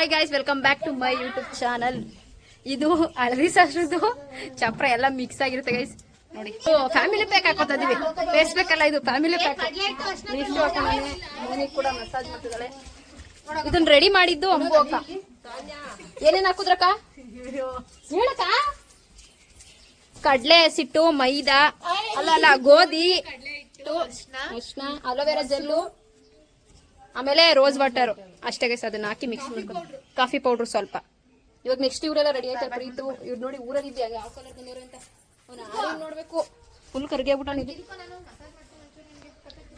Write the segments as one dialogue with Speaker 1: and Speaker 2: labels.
Speaker 1: Hi guys, welcome back to my YouTube channel. ಇದು ಹಳದಿ ಸಾಸ್ರದ್ದು ಚಪ್ರ ಎಲ್ಲ ಮಿಕ್ಸ್ ಆಗಿರುತ್ತೆ ಗೈಸ್. ನೋಡಿ, ಫ್ಯಾಮಿಲಿ ಪ್ಯಾಕ್ ಹಾಕೋತಾ ಇದೀವಿ. ಫೇಸ್ ಪ್ಯಾಕ್ ಅಲ್ಲ, ಇದು ಫ್ಯಾಮಿಲಿ ಪ್ಯಾಕ್. ಮೋನಿ ಕೂಡ ಮಸಾಜ್ ಮಾಡ್ತಿದ್ದಾಳೆ. ಇದನ್ನ ರೆಡಿ ಮಾಡಿದ್ದು ಅಂಬು ಅಕ್ಕ. ಏನೇನ್ ಹಾಕುದ್ರಕ್ಕ ಹೇಳಕ್ಕ? ಕಡ್ಲೆ ಹಸಿಟ್ಟು, ಮೈದಾ ಅಲ್ಲ ಗೋಧಿ, ಅರಿಶಿನ, ಅಲೋವೆರಾ ಜೆಲ್ಲು, ಆಮೇಲೆ ರೋಸ್ ವಾಟರ್ ಅಷ್ಟೇ ಗೈಸ್. ಅದನ್ನ ಹಾಕಿ ಮಿಕ್ಸ್ ಮಾಡ್ಕೊಂಡು ಕಾಫಿ ಪೌಡರ್ ಸ್ವಲ್ಪ. ಇವಾಗ ನೆಕ್ಸ್ಟ್ ಇವರೆಲ್ಲ ರೆಡಿ ಆಯ್ತಾರೆ. ಪ್ರೀತು ಇವ್ರು ನೋಡಿ ಊರಲ್ಲಿದ್ದೆ ಯಾವ ಕಲರ್ ಬಂದವ್ರೆ ಅಂತ ಅವ್ನು ನೋಡ್ಬೇಕು. ಫುಲ್ ಕರ್ಗೆ ಆಗ್ಬಿಟ್ಟು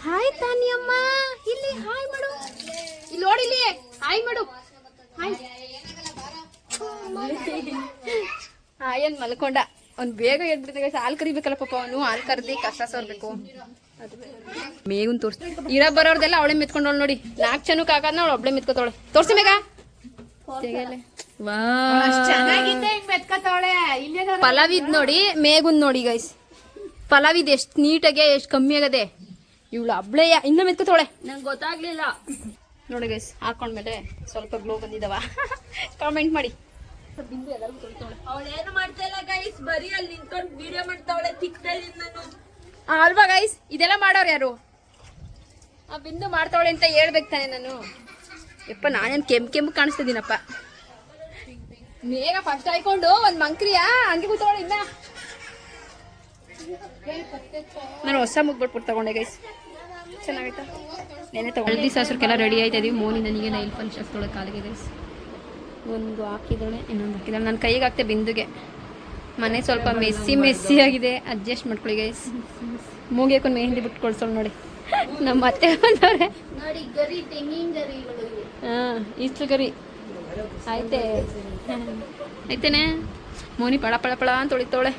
Speaker 1: ಹಾಯ್ ತಾನಿ ಅಮ್ಮ, ಇಲ್ಲಿ ಹಾಯ್ ಮಾಡು, ಇಲ್ಲಿ ನೋಡಿ, ಇಲ್ಲಿ ಹಾಯ್ ಮಾಡು. ಹಾಯನ್ ಮಲ್ಕೊಂಡ. ಅವ್ನು ಬೇಗ ಎದ್ಬಿಡ್ತಾಗ. ಹಾಲು ಕರಿಬೇಕಲ್ಲ ಪಾಪ, ಅವನು ಹಾಲು ಕರ್ದಿ ಕಷ್ಟ ಸೋರ್ಬೇಕು. ಮೇಗುನ್ ತೋರ್ಸಿ ಇರ ಬರೋರ್ದೆಲ್ಲ ಅವಳೆ ಮೆತ್ಕೊಂಡವಳು ನೋಡಿ. 4 ಜನಕ್ಕೆ ಆಗಾದ್ನ ಅವಳು ಒಬ್ಳೆ ಮೆತ್ಕೋತಾವಳೆ. ತೋರ್ಸಿ ಮೇಗ. ಪಲಾವಿದ್ ನೋಡಿ, ಮೇಗುನ್ ನೋಡಿ ಗೈಸ್. ಪಲಾವಿದ್ ಎಷ್ಟ್ ನೀಟಾಗೆ ಎಷ್ಟ್ ಕಮ್ಮಿ ಆಗದೆ. ಇವಳು ಹಬ್ಳೆಯ ಇನ್ನ ಮೆತ್ಕೋತಾವಳೆ. ನಂಗೆ ಗೊತ್ತಾಗ್ಲಿಲ್ಲ ನೋಡಿ ಗೈಸ್. ಹಾಕೊಂಡ್ಮೇಲೆ ಸ್ವಲ್ಪ ಗ್ಲೋ ಬಂದಿದವ. ಕಾಮೆಂಟ್ ಮಾಡಿ. ಬಿಂದು ಎಲ್ಲರೂ ತೊಳಿತಾವಳೆ.
Speaker 2: ಅವಳೇನು ಮಾಡ್ತಾ ಇಲ್ಲ ಗೈಸ್, ಬರೀ ಅಲ್ಲಿ ನಿಂತ್ಕೊಂಡು ವಿಡಿಯೋ ಮಾಡ್ತಾವಳೆ.
Speaker 1: ಅಲ್ವಾ ಗೈಸ್, ಇದೆಲ್ಲ ಮಾಡೋರು ಯಾರು? ಆ ಬಿಂದು ಮಾಡ್ತಾವಳೆ ಅಂತ ಹೇಳ್ಬೇಕು ತಾನೆ ನಾನು. ಯಪ್ಪ, ನಾನೇನು ಕೆಂಪು ಕಾಣಿಸ್ತಿದ್ದೀನಪ್ಪ. ಬೇಗ ಫಸ್ಟ್ ಹಾಕೊಂಡು ಒಂದ್ ಮಂಕ್ರಿಯ ಹಂಗೆ ಕೂತವಳೆ. ಇನ್ನ ನಾನು ಹೊಸ ಮುಗ್ಬಿಟ್ಬಿಟ್ಟು ತಗೊಂಡೆ ಗೈಸ್. ಚೆನ್ನಾಗೈತಾ? ನೆನೆ ಹಳದಿ ಸಾಸ್ರಕ್ಕೆಲ್ಲ ರೆಡಿ ಆಯ್ತಾ ಇದೀವಿ. ಮೋನಿ ನನಗೆ ನೈಲ್ ಪಾಲಿಶ್ ಹಾಕ್ತೋಳೆ ಕಾಲಿಗೆ ಗೈಸ್. ಒಂದು ಹಾಕಿದೋಳೆ, ಇನ್ನೊಂದು ಹಾಕಿದೋಳೆ. ನನ್ನ ಕೈಗೆ ಹಾಕ್ತೆ ಬಿಂದುಗೆ. ಮನೆ ಸ್ವಲ್ಪ ಮೆಸ್ಸಿ ಆಗಿದೆ, ಅಡ್ಜಸ್ಟ್ ಮಾಡ್ಕೊಳ್ಳಿ ಗೈಸ್. ಮೂಗಿಯಕೊಂಡು ಮೆಹಂದಿ ಬಿಟ್ಟು ಕೊಡ್ಸೋಳು ನೋಡಿ. ನಮ್ಮ ಅತ್ತೆ ಬಂದವ್ರೆ ನೋಡಿ. ಗರಿ ತೆಂಗಿನ ಗರಿ. ಇಷ್ಟು ಗರಿ ಆಯ್ತೆ ಆಯ್ತೇನೆ. ಮೋನಿ ಪಳ ಪಳ ಪಳ ಅಂತ ತೊಳಿತವಳೆ.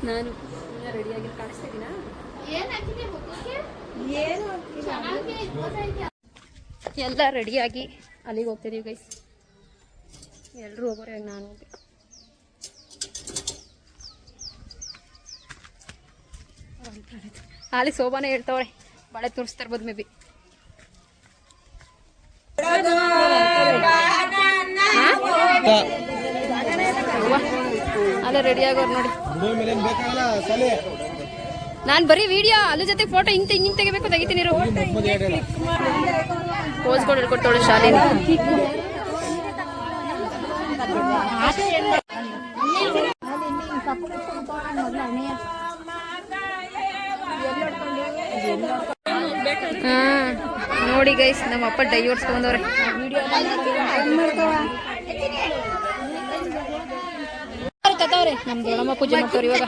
Speaker 1: ನಾನು ರೆಡಿಯಾಗಿ ಕಾಣಿಸ್ತಿದ್ದೀನ. ಎಲ್ಲ ರೆಡಿಯಾಗಿ ಅಲ್ಲಿಗೆ ಹೋಗ್ತಿದೀವಿ ಗೈಸ್. ಎಲ್ಲರೂ ಹೋಗೋರೆ, ನಾನು ಹೋಗಿ. ಅಲ್ಲಿ ಶೋಭಾನೆ ಹೇಳ್ತವ್ರೆ, ಬಳೆ ತೋರಿಸ್ತಾ ಇರ್ಬೋದು ಮೇ ಬಿ. ಅಲ್ಲ ರೆಡಿ ಆಗೋರು ನೋಡಿ. ನಾನು ಬರೀ ವಿಡಿಯೋ ಅದ್ರ ಜೊತೆ ಫೋಟೋ ಹಿಂಗ್ ತೆಗಿಬೇಕು, ತೆಗಿತೀನಿ. ಪೋಸ್ಗಳು ಹೇಳ್ಕೊಡ್ತಾಳೆ ಶಾಲೆನ. ನೋಡಿ ಗೈಸ್, ನಮ್ಮ ಅಪ್ಪ ಡೈ ಓಡಿಸ್ಕೊಂಡವ್ರೆ. ನಮ್ ದೊಡ್ಡಮ್ಮ ಪೂಜೆ ಮಾಡ್ತವ್ರೆ ಇವಾಗ.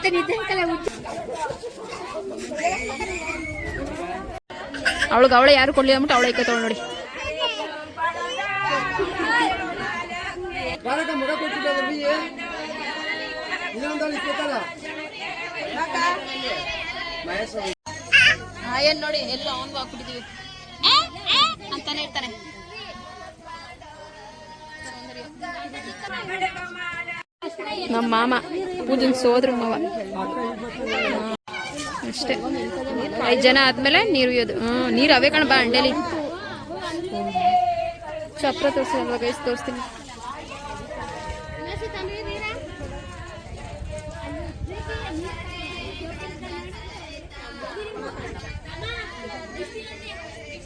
Speaker 1: ಅವಳೆ ಯಾರು ಕೊಡ್ಲಿ ಅಂದ್ಬಿಟ್ಟು ಅವಳೆ ಇಕ್ಕತ್ತವಳು ನೋಡಿ. ಏನ್ ನೋಡಿ, ಎಲ್ಲ ಅವನ್ಗೂ ಹಾಕ್ಬಿಟ್ಟಿದೀವಿ ಅಂತಾನೆ ಇರ್ತಾನೆ. ನಮ್ಮ ಮಾಮ ಪೂಜನ್ ಸೋದ್ರ ಮಾವ ಅಷ್ಟೇ. 5 ಜನ ಆದ್ಮೇಲೆ ನೀರು ಇಯೋದು. ನೀರು ಅವೇ ಕಣ ಬಾ ಅಂಡೇಲಿ. ಚಪ್ರ ತೋರಿಸಿ ಅಲ್ವಾ ಗೈಸ್, ತೋರಿಸ್ತೀನಿ.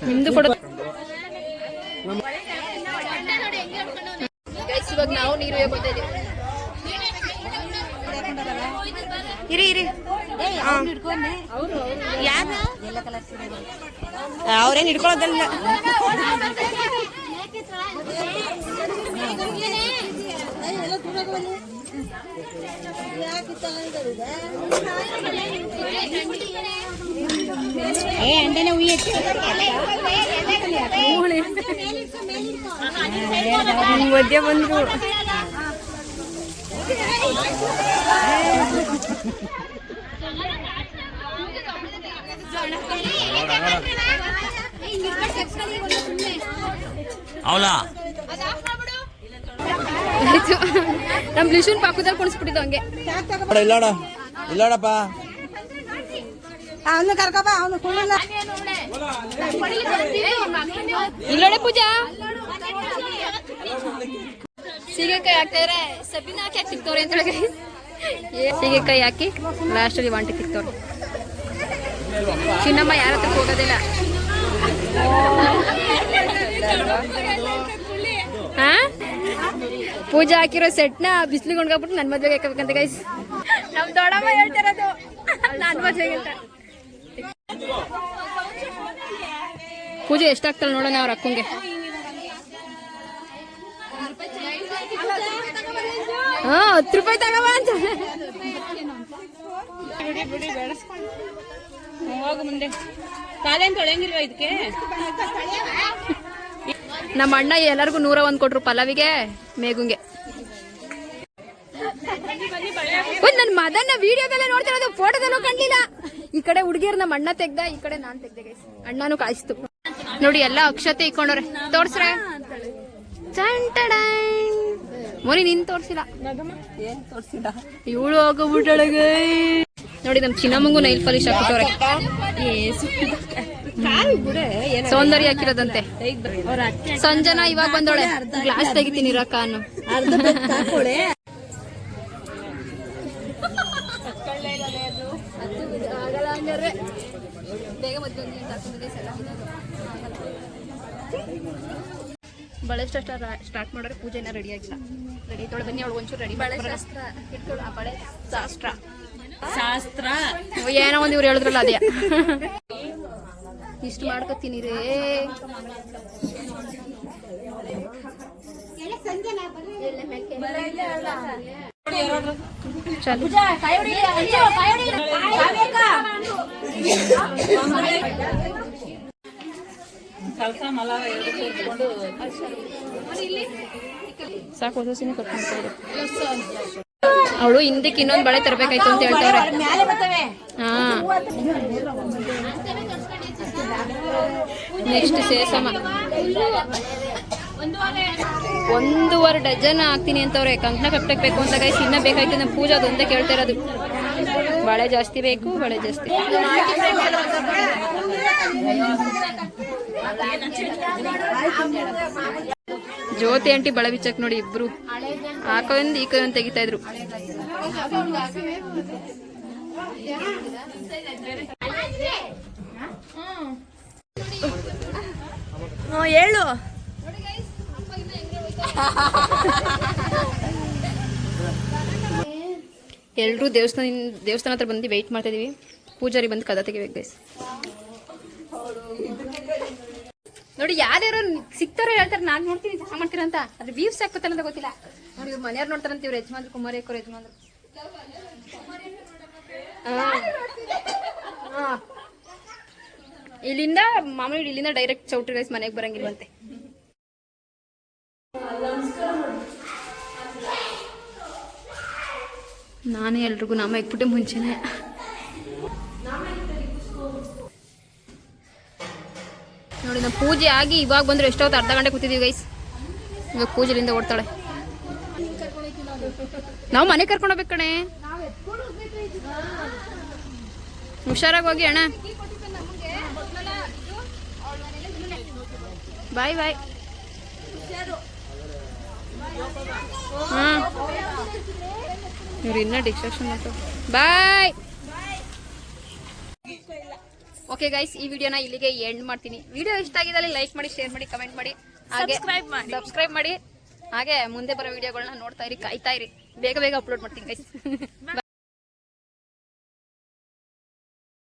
Speaker 1: ನಿಮ್ದು ಕೊಡ ಗೈಸ್. ಇವಾಗ ನಾವು ನೀರು ಹೋಗ್ತಾ ಇದೀವಿ. ಇರಿ ಅವ್ರೇನು ಹಿಡ್ಕೊಳ್ಳೋದಲ್ಲ. ಅಂಡೇನೆ ಮಧ್ಯ ಬಂದ್ರು. ನಮ್ ಬ್ಲಿಶೂನ್ ಪಾಕದಲ್ಲಿ ಕುಣಿಸ್ಬಿಟ್ಟಿದ್ದು ಹಂಗೆ.
Speaker 3: ಇಲ್ಲೋಡಪ್ಪ ಅವನು ಕರ್ಕೊಬ ಅವನು ಕುಳ್ಳಲ್ಲ
Speaker 1: ಇಲ್ಲೋಡೆ ಪೂಜಾ ಸೀಗೆಕಾಯಿ ಹಾಕ್ತಾ ಇದ್ರೆ ಸಬ್ಬಿನ ಹಾಕಿ ತಿಕ್ತವ್ರೆ ಅಂತ ಹೇಳಿ ಸೀಗೆಕಾಯಿ ಹಾಕಿ ಲಾಸ್ಟಲ್ಲಿ ವಾಂಟಿ ತಿಕ್ತವ್ರೆ. ಚಿನ್ನಮ್ಮ ಯಾರ ಹತ್ರ ಹೋಗೋದಿಲ್ಲ. ಹಾ ಪೂಜಾ ಹಾಕಿರೋ ಸೆಟ್ನ ಬಿಸಿಲಿಗೆ ಒಣಗಾಬಿಟ್ಟು ನನ್ನ ಮದ್ವೆಗೆ ಹಾಕಬೇಕಂತ ಗೈಸ್. ನಮ್ ದೊಡ್ಡಮ್ಮ ಹೇಳ್ತಿರೋದು ನನ್ನ ಮದ್ವೆಗೆ ಅಂತ. ಪೂಜೆ ಎಷ್ಟಾಗ್ತಾಳೆ ನೋಡೋಣ ಅವ್ರ ಅಕ್ಕಂಗೆ. ಹಾ 10 ರೂಪಾಯಿ ತಗವ ಅಂತ
Speaker 2: ಹೋಗು ಮುಂದೆ. ಕಾಲೇನ್ ತೊಳೆಯಂಗಿಲ್ವಾ ಇದಕ್ಕೆ?
Speaker 1: ನಮ್ಮ ಅಣ್ಣ ಎಲ್ಲರಿಗೂ 101 ಕೊಟ್ರು ಪಲಾವಿಗೆ ಮೇಗುಂಗೆ. ನನ್ನ ಮದನ್ನ ವಿಡಿಯೋದಲ್ಲೇ ನೋಡ್ತಿರೋದು, ಫೋಟೋದಲ್ಲೂ ಕಾಣ್ಲಿಲ್ಲ. ಈ ಕಡೆ ಹುಡುಗಿಯರ್ ನಮ್ಮ ಅಣ್ಣ ತೆಗ್ದ, ಈ ಕಡೆ ನಾನ್ ತೆಗ್ದೆ ಗೈಸ್. ಅಣ್ಣನೂ ಕಾಯಿಸ್ತು ನೋಡಿ. ಎಲ್ಲ ಅಕ್ಷತೆ ಇಕ್ಕೊಂಡವ್ರೆ. ತೋರ್ಸ್ರ ಮೋನಿ ನಿನ್ ತೋರ್ಸಿಲ್ಲ, ಇವಳು ಹೋಗ್ಬಿಟ್ಟೊಳಗೆ ನೋಡಿ. ನಮ್ ಚಿನ್ನಮ್ಮಂಗು ನೈಲ್ ಪಾಲಿಶ್ ಹಾಕ್ಬಿಟ್ಟವ್ರೆ. ಸೌಂದರ್ಯ ಹಾಕಿರೋದಂತೆ. ಸಂಜನಾ ಇವಾಗ ಬಂದೋಳೆ. ಗ್ಲಾಸ್ ತೆಗಿತೀನಿ ರಕ್ಕ ಅನ್ನು. ಬಳೆ ಸ್ಟಾರ್ಟ್ ಮಾಡೋರೆ. ಪೂಜೆನ ರೆಡಿ ಆಗಿಲ್ಲ. ರೆಡಿ ತೊಳೆ ಬನ್ನಿ. ಅವಳು ಒಂಚೂರು ರೆಡಿ ಬಳೆ ಶಾಸ್ತ್ರ ಇಟ್ಕೊಳ್ಳ. ಬಳೆ ಶಾಸ್ತ್ರ
Speaker 2: ಶಾಸ್ತ್ರ
Speaker 1: ಏನೋ ಒಂದ್ ಇವ್ರು ಹೇಳಿದ್ರಲ್ಲ ಅದೇ. ಇಷ್ಟು ಮಾಡ್ಕೊತೀನಿ ರೇ. ಚಲ್ ಸಾಕು. ಹೊಸಸಿನ ಕಟ್ ಮಾಡ್ತಾರೆ. ಅವಳು ಹಿಂದಕ್ಕೆ ಇನ್ನೊಂದು ಬಳೆ ತರಬೇಕಾಯ್ತು ಅಂತ ಹೇಳ್ತಾರೆ. ಹಾ ನೆಕ್ಸ್ಟ್ ಸೇಸಮ್ಮ 1.5 ಡಜನ್ ಹಾಕ್ತೀನಿ ಅಂತವ್ರೆ. ಕಂಕಣ ಕಟ್ಟಬೇಕು ಅಂತ ಗೈಸ್. ಇನ್ನ ಬೇಕಾಯ್ತು. ನಮ್ಮ ಪೂಜಾ ಅದೊಂದೇ ಕೇಳ್ತಾ ಇರೋದು. ಬಳೆ ಜಾಸ್ತಿ ಬೇಕು, ಬಳೆ ಜಾಸ್ತಿ. ಜ್ಯೋತಿ ಆಂಟಿ ಬಳೆ ಬಿಚ್ಚಕ್ ನೋಡಿ ಇಬ್ರು ಆ ಕೈಯೊಂದು ಈ ಕೈಯೊಂದು ತೆಗಿತಾ ಇದ್ರು.
Speaker 2: ಹೇಳು.
Speaker 1: ಎಲ್ರು ದೇವಸ್ಥಾನ ಹತ್ರ ಬಂದು ವೆಯ್ಟ್ ಮಾಡ್ತಾ ಇದೀವಿ. ಪೂಜಾರಿ ಬಂದು ಕದ ತೆಗಿಬೇಕು ಗೈಸ್. ನೋಡಿ ಯಾರ್ಯಾರು ಸಿಗ್ತಾರೋ ಹೇಳ್ತಾರೆ. ನಾನ್ ನೋಡ್ತೀನಿ ಸಹ ಮಾಡ್ತೀರ ಅಂತ. ಅದ್ರ ವ್ಯೂಸ್ ಹಾಕ್ಬೇಕಲ್ಲ ಅಂತ ಗೊತ್ತಿಲ್ಲ. ನೋಡಿ ಇವ್ರು ಮನೆಯವ್ರು ನೋಡ್ತಾರಂತ. ಇವ್ರು ಯಜಮಾನ್ರು ಕುಮಾರಿ ಅಕ್ಕವ್ರು ಯಜಮಾನ್ರು. ಇಲ್ಲಿಂದ ಮಾಮೂಲಿ ಇಲ್ಲಿಂದ ಡೈರೆಕ್ಟ್ ಚೌಟ್ರಿ ಗೈಸ್. ಮನೆಗೆ ಬರಂಗಿಲ್ವಂತೆ. ನಾನೇ ಎಲ್ರಿಗೂ ನಾಮ ಇಕ್ಬಿಟ್ಟೆ ಮುಂಚೆನೆ. ನೋಡಿ ನಮ್ಮ ಪೂಜೆ ಆಗಿ ಇವಾಗ ಬಂದ್ರೆ ಎಷ್ಟೊತ್ತು ಅರ್ಧ ಗಂಟೆ ಕೂತಿದೀವಿ ಗೈಸ್. ಇವಾಗ ಪೂಜೆಲಿಂದ ಓಡ್ತಾಳೆ. ನಾವು ಮನೆ ಕರ್ಕೊಂಡು ಹೋಗ್ಬೇಕು ಕಣೆ. ಹುಷಾರಾಗಿ ಹೋಗಿ ಅಣ್ಣ. ಬಾಯ್ ಬಾಯ್. ಇವ್ರು ಇನ್ನ ಡಿಸ್ಟ್ರಾಕ್ಷನ್ ಮಾಡ್ತಾರೆ. ಬಾಯ್. ಓಕೆ ಗೈಸ್, ಈ ವಿಡಿಯೋನ ಇಲ್ಲಿಗೆ ಎಂಡ್ ಮಾಡ್ತೀನಿ. ವಿಡಿಯೋ ಇಷ್ಟ ಆಗಿದ್ದಲ್ಲಿ ಲೈಕ್ ಮಾಡಿ, ಶೇರ್ ಮಾಡಿ, ಕಮೆಂಟ್ ಮಾಡಿ, ಹಾಗೆ ಸಬ್ಸ್ಕ್ರೈಬ್ ಮಾಡಿ. ಹಾಗೆ ಮುಂದೆ ಬರೋ ವಿಡಿಯೋಗಳನ್ನ ನೋಡ್ತಾ ಇರಿ, ಕಾಯ್ತಾ ಇರಿ. ಬೇಗ ಬೇಗ ಅಪ್ಲೋಡ್ ಮಾಡ್ತೀನಿ ಗೈಸ್.